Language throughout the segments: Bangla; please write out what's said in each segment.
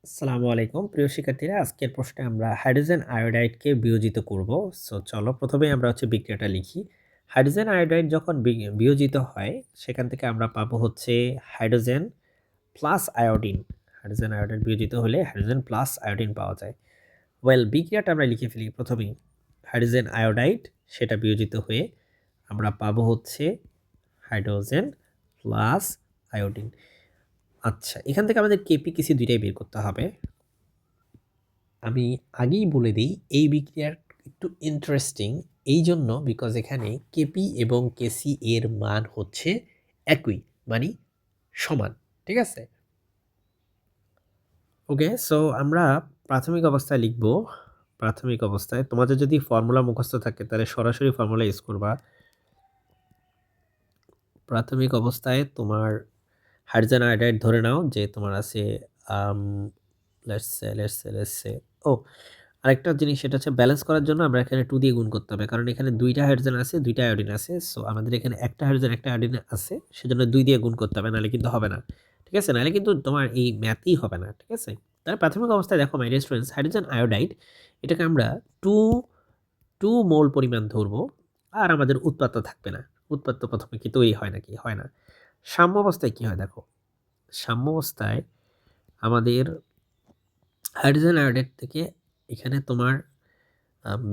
আসসালামু আলাইকুম প্রিয় শিক্ষার্থীরা, আজকের প্রশ্নে আমরা হাইড্রোজেন আয়োডাইডকে বিয়োজিত করব। সো চলো প্রথমেই আমরা বিক্রিয়াটা লিখি। হাইড্রোজেন আয়োডাইড যখন বিয়োজিত হয় সেখান থেকে আমরা পাবো hydrogen plus iodine. Hydrogen iodide বিয়োজিত হলে হাইড্রোজেন প্লাস আয়োডিন পাওয়া যায়। বিক্রিয়াটা আমরা লিখে ফেলি। প্রথমেই হাইড্রোজেন আয়োডাইড সেটা বিয়োজিত হয়ে আমরা পাবো হাইড্রোজেন প্লাস আয়োডিন। আচ্ছা, এখান থেকে আমাদের কেপিকেসি দুইটাই বের করতে হবে। আমি আগেই বলে দিই, এই বিক্রিয়ার একটু ইন্টারেস্টিং এই জন্য বিকজ এখানে কেপি এবং কেসি এর মান হচ্ছে একই, মানে সমান। ঠিক আছে, ওকে। সো আমরা প্রাথমিক অবস্থায় লিখব। প্রাথমিক অবস্থায় তোমাদের যদি ফর্মুলা মুখস্থ থাকে তাহলে সরাসরি ফর্মুলা ইউজ করবা। প্রাথমিক অবস্থায় তোমার হাইড্রোজেন আয়োডাইড ধরে নাও যে তোমার আছে লেটস সে ও আরেকটা জিনিস, সেটা হচ্ছে ব্যালেন্স করার জন্য আমরা এখানে 2 দিয়ে গুণ করতে হবে, কারণ এখানে দুইটা হাইড্রোজেন আছে, দুইটা আয়োডিন আছে। সো আমাদের এখানে একটা হাইড্রোজেন একটা আয়োডিন আছে, সেজন্য 2 দিয়ে গুণ করতে হবে, নাহলে কিন্তু হবে না। ঠিক আছে, নাহলে কিন্তু তোমার এই ম্যাথই হবে না। ঠিক আছে, তার প্রাথমিক অবস্থায় দেখো my dear students, hydrogen iodide এটাকে আমরা টু টু মোল পরিমাণ ধরবো, আর আমাদের উৎপাদ্য থাকবে না। উৎপাদ্য প্রথমে কি তৈরি হয় নাকি? হয় না। সাম্য অবস্থায় কি হয় দেখো, সাম্য অবস্থায় আমাদের হাইড্রোজেন আয়োডাইড থেকে এখানে তোমার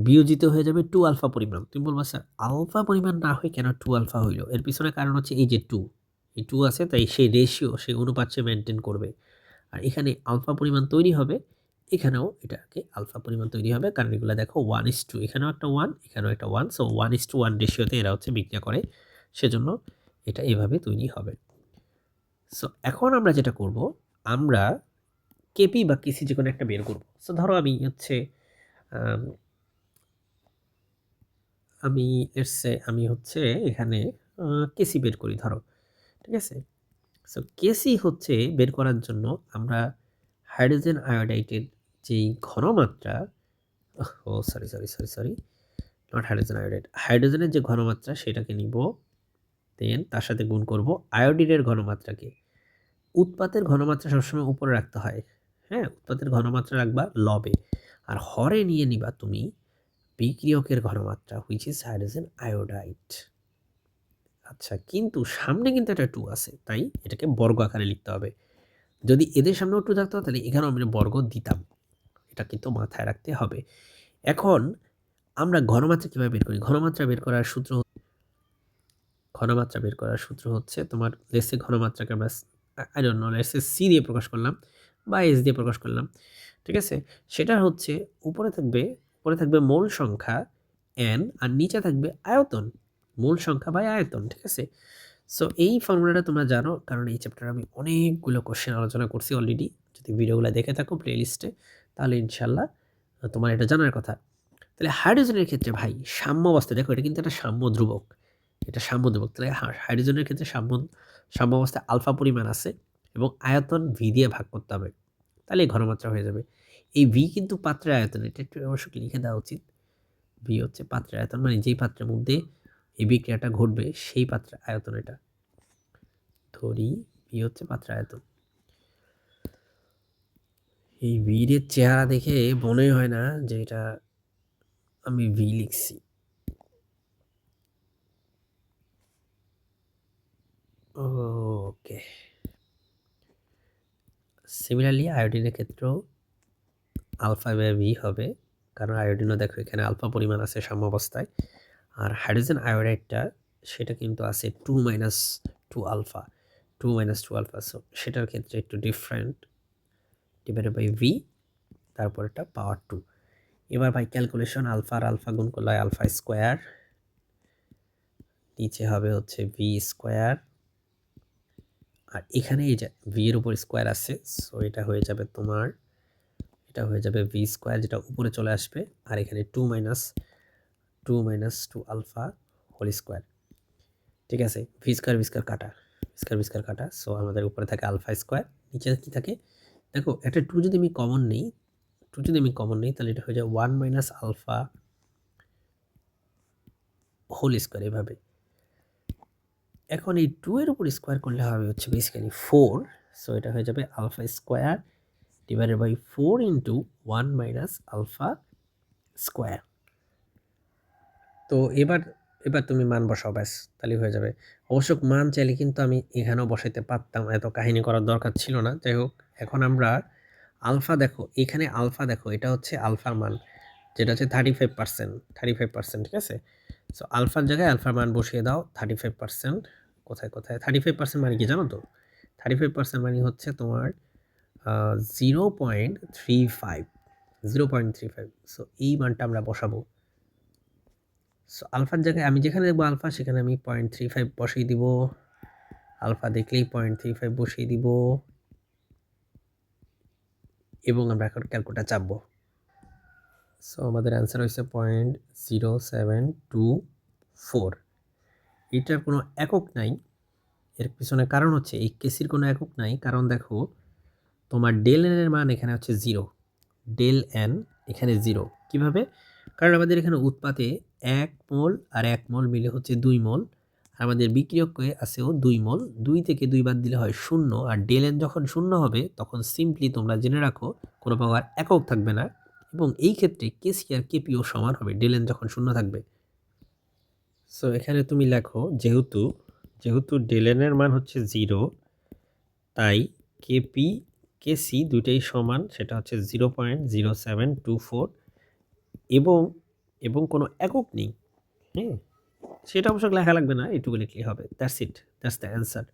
বিয়োজিত হয়ে যাবে 2 আলফা পরিমাণ। তুমি বলবা স্যার আলফা পরিমাণ না হয়ে কেন 2 আলফা হইল? এর পিছনে কারণ হচ্ছে এই যে 2, এই 2 আছে, তাই সেই রেশিও, সেই অনুপাত সে মেনটেন করবে। আর এখানে আলফা পরিমাণ তৈরি হবে, এখানেও এটাকে আলফা পরিমাণ তৈরি হবে, কারণ এগুলো দেখো 1:2, এখানেও একটা 1, এখানেও একটা 1। সো 1:1 রেশিওতে এরা বিক্রিয়া করে, সেজন্য এটা এভাবে তৈরি হবে। সো এখন আমরা যেটা করব, আমরা কেপি বা কেসি যে কোনো একটা বের করব। সো ধরো আমি আম, আমি আমি এখানে কেসি বের করি ধরো। ঠিক আছে, সো কেসি বের করার জন্য আমরা হাইড্রোজেন আয়োডাইডের যেই ঘনমাত্রা, oh sorry sorry sorry sorry not hydrogen iodide, হাইড্রোজেনের যে ঘনমাত্রা সেটাকে নিব, দেন তার সাথে গুণ করব আয়োডিনের ঘনমাত্রাকে। উৎপাতের ঘনমাত্রা সবসময় উপরে রাখতে হয়। হ্যাঁ, উৎপাতের ঘনমাত্রা রাখবা লবে, আর হরে নিয়ে নিবা তুমি বিক্রিয়কের ঘনমাত্রা, হুইচ ইজ হাইড্রোজেন আয়োডাইড। আচ্ছা, কিন্তু সামনে কিন্তু একটা 2 আছে, তাই এটাকে বর্গ আকারে লিখতে হবে। যদি এদের সামনেও 2 থাকতো তাহলে এখানেও আমরা বর্গ দিতাম, এটা কিন্তু মাথায় রাখতে হবে। এখন আমরা ঘনমাত্রা কিভাবে বের করি? ঘনমাত্রা বের করার সূত্র হচ্ছে তোমার লেটস ঘনমাত্রাকে আমরা I don't know, let's see দিয়ে প্রকাশ করলাম বা এস দিয়ে প্রকাশ করলাম। ঠিক আছে, সেটা হচ্ছে উপরে থাকবে মোল সংখ্যা এন, আর নিচে থাকবে আয়তন, মোল সংখ্যা বাই আয়তন। ঠিক আছে, সো এই ফর্মুলাটা তোমরা জানো, কারণ এই চ্যাপ্টারে আমি অনেকগুলো কোশ্চেন আলোচনা করছি অলরেডি। যদি ভিডিওগুলো দেখে থাকো প্লেলিস্টে, তাহলে ইনশাল্লাহ তোমার এটা জানার কথা। তাহলে হাইড্রোজেনের ক্ষেত্রে ভাই সাম্য অবস্থা, দেখো এটা কিন্তু একটা সাম্য ধ্রুবক, এটা সাম্য ধ্রুবক। তাহলে হাইড্রোজেনের ক্ষেত্রে সাম্য অবস্থায় আলফা পরিমাণ আছে এবং আয়তন ভি দিয়ে ভাগ করতে হবে, তাহলে এই ঘনমাত্রা হয়ে যাবে। এই ভি কিন্তু পাত্রের আয়তন, এটা একটু অবশ্যই লিখে দেওয়া উচিত। ভি হচ্ছে পাত্রের আয়তন, মানে যেই পাত্রের মধ্যে এই বিক্রিয়াটা ঘটবে সেই পাত্রের আয়তন। এটা ধরি ভি হচ্ছে পাত্রের আয়তন। এই ভিড়ের চেহারা দেখে মনে হয় না যে এটা আমি ভি লিখছি। ওকে, সিমিলারলি আয়োডিনের ক্ষেত্রেও আলফা বাই ভি হবে, কারণ আয়োডিনও দেখো এখানে আলফা পরিমাণ আছে সাম্যাবস্থায়, আর হাইড্রোজেন আয়োডাইডটা সেটা কিন্তু আছে 2 - 2 আলফা, সো সেটার ক্ষেত্রে একটু ডিফারেন্ট, ডিভাইডেড বাই ভি, তারপর এটা পাওয়ার 2। এবার ভাই ক্যালকুলেশন, আলফা আর আলফা গুণ করলে আলফা স্কোয়ার, নিচে হবে ভি স্কোয়ার, আর এখানে এই যে ভি এর উপর স্কোয়ার আছে, সো এটা হয়ে যাবে ভি স্কোয়ার, যেটা উপরে চলে আসবে, আর এখানে 2 - 2 আলফা হোল স্কোয়ার। ঠিক আছে, ভি স্কোয়ার কাটা, সো আমাদের উপরে থাকে আলফা স্কোয়ার, নিচে কি থাকে দেখো, একটা 2 যদি আমি কমন নেই, তাহলে এটা হয়ে যায় 1 - আলফা হোল স্কোয়ার এভাবে। এখন এই 2 এর উপর স্কোয়ার করলে হবে বেসিক্যালি 4, সো এটা হয়ে যাবে alpha square divided by 4 into 1 minus alpha square. তো এবার এবার তুমি মান বসাও, ব্যাস তাহলেই হয়ে যাবে। অবশ্য মান চাইলে কিন্তু আমি এখানেও বসাইতে পারতাম, এত কাহিনী করার দরকার ছিল না। যাই হোক, এখন আমরা আলফা দেখো, এখানে আলফা দেখো, এটা হচ্ছে আলফার মান, যেটা হচ্ছে 35%, 35%, ঠিক আছে। সো আলফার জায়গায় আলফার মান বসিয়ে দাও 35%। কোথায় কোথায় 35% মানে কি জানো তো? 35% মানে হচ্ছে তোমার 0.35, 0.35। সো এই মানটা আমরা বসাবো। সো আলফার জায়গায় আমি যেখানে দেখবো আলফা, সেখানে আমি 0.35 বসিয়ে দিব। আলফা দেখলেই 0.35 বসিয়ে দিব, এবং আমরা এখন ক্যালকুলেটর চাপবো। সো আমাদের অ্যান্সার হয়েছে 0.0724। এটার কোনো একক নাই, এর পিছনে কারণ হচ্ছে এই কেসির কোনো একক নাই, কারণ দেখো তোমার ডেল এন এর মান এখানে হচ্ছে 0, ডেল এন এখানে 0। কিভাবে? কারণ আমাদের এখানে উৎপাদে 1 মোল আর 1 মোল মিলে হচ্ছে 2 মোল, আমাদের বিক্রিয়কে আছেও 2 মোল, 2 থেকে 2 বাদ দিলে হয় 0। আর ডেল এন যখন 0 হবে তখন সিম্পলি তোমরা জেনে রাখো কোনো প্রকার একক থাকবে না, এবং এই ক্ষেত্রে কেসি আর কেপিও সমান হবে ডেল এন যখন 0 থাকবে। সো এখানে তুমি লেখো, যেহেতু যেহেতু ডেল এন এর মান হচ্ছে 0, তাই কেপি কেসি দুইটাই সমান, সেটা হচ্ছে 0.0724, এবং এবং কোনো একক নেই। হ্যাঁ, সেটা অবশ্য লেখা লাগবে না, এটুকু লিখলেই হবে। That's it, that's the answer.